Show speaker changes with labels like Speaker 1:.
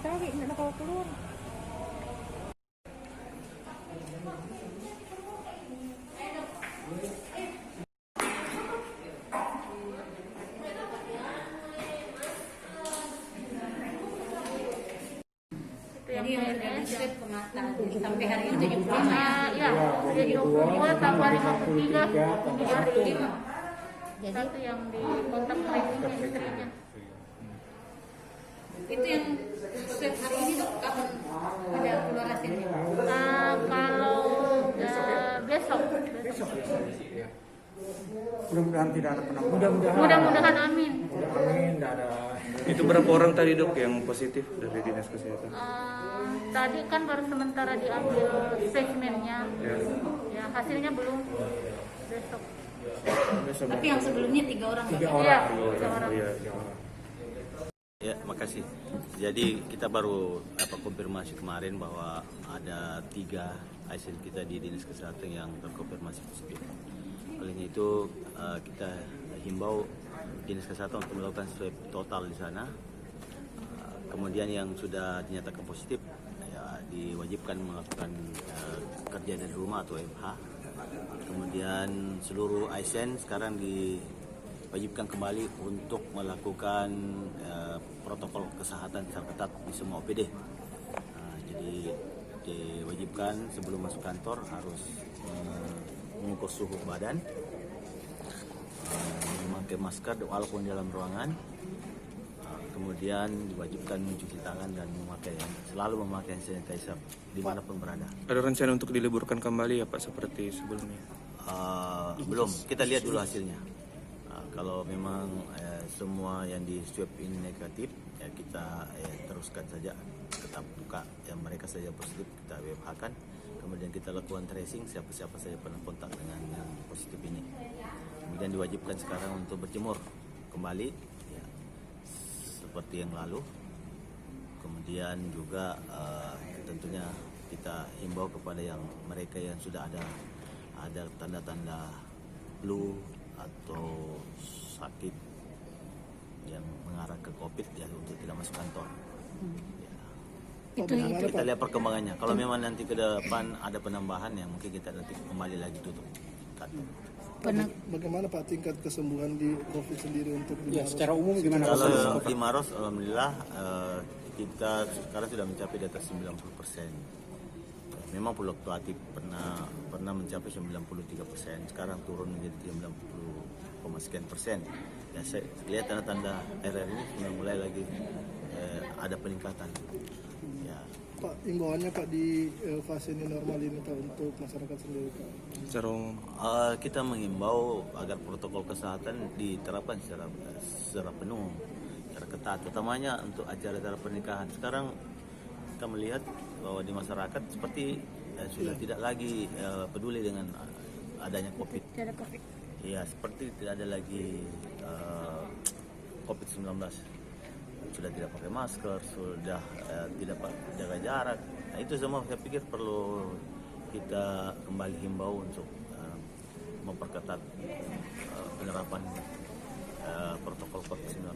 Speaker 1: tadi nggak ada kalau keluar.
Speaker 2: Jadi yang sudah di swab ke mata sampai hari ini 75 ya?
Speaker 1: Ya, sudah 22 tambah 53 jari.
Speaker 2: Jadi
Speaker 1: Satu yang di kontak tracingnya istrinya.
Speaker 2: itu yang swab hari ini dok, kapan ada keluar hasilnya?
Speaker 1: Kalau besok.
Speaker 3: Ya. Mudah-mudahan tidak ada penambahan.
Speaker 1: Mudah-mudahan amin.
Speaker 3: Amin, tidak ada.
Speaker 4: Itu berapa orang tadi dok yang positif dari dinas kesehatan?
Speaker 1: Tadi kan baru sementara diambil spesimennya. Ya, hasilnya belum. Besok.
Speaker 2: Tapi yang sebelumnya 3 orang.
Speaker 3: Tiga
Speaker 2: Dok?
Speaker 3: orang.
Speaker 1: Iya,
Speaker 4: Dua orang.
Speaker 1: 3 orang.
Speaker 4: Iya.
Speaker 5: Ya, makasih. Jadi kita baru konfirmasi kemarin bahwa ada 3 hasil kita di dinas kesehatan yang terkonfirmasi positif. Oleh itu kita himbau dinas kesehatan untuk melakukan swab total di sana. Kemudian yang sudah dinyatakan positif ya diwajibkan melakukan kerja dari rumah atau WFH. Kemudian seluruh ASN sekarang diwajibkan kembali untuk melakukan protokol kesehatan secara ketat di semua OPD. Jadi diwajibkan sebelum masuk kantor harus mengukur suhu badan, memakai masker walaupun dalam ruangan, kemudian diwajibkan mencuci tangan dan selalu memakai hand sanitizer dimanapun berada.
Speaker 4: Ada rencana untuk diliburkan kembali ya Pak seperti sebelumnya?
Speaker 5: Belum, kita lihat dulu hasilnya. Kalau memang semua yang di swab ini negatif, ya kita teruskan saja, tetap buka. Yang mereka saja positif kita WFH-kan. Kemudian kita lakukan tracing siapa-siapa saja pernah kontak dengan yang positif ini. Kemudian diwajibkan sekarang untuk berjemur kembali, ya, seperti yang lalu. Kemudian juga tentunya kita himbau kepada mereka yang sudah ada tanda-tanda flu atau sakit yang mengarah ke COVID ya untuk tidak masuk kantor.
Speaker 2: Itu
Speaker 5: Kita lihat perkembangannya. Kalau memang nanti ke depan ada penambahan yang mungkin kita nanti kembali lagi tutup kantor.
Speaker 6: Bagaimana Pak tingkat kesembuhan di COVID sendiri untuk di
Speaker 3: Ya,
Speaker 6: Maros?
Speaker 3: secara umum gimana?
Speaker 5: Kalau di Maros, alhamdulillah kita sekarang sudah mencapai di atas 90%. Memang fluktuatif pernah mencapai 93%, sekarang turun menjadi 90,sekian%. Ya, saya lihat tanda-tanda akhir ini sudah mulai lagi ada peningkatan. Ya.
Speaker 6: Pak, imbauannya Pak di fase new normal ini Pak untuk masyarakat sendiri Pak.
Speaker 4: Secara umum.
Speaker 5: Kita mengimbau agar protokol kesehatan diterapkan secara penuh, secara ketat, utamanya untuk acara-acara pernikahan. Sekarang kita melihat bahwa di masyarakat seperti sudah tidak lagi peduli dengan adanya COVID.
Speaker 1: Tidak ada COVID.
Speaker 5: Ya, seperti tidak ada lagi COVID-19. Sudah tidak pakai masker, sudah tidak jaga jarak. Nah, itu semua saya pikir perlu kita kembali himbau untuk memperketat penerapan protokol COVID-19.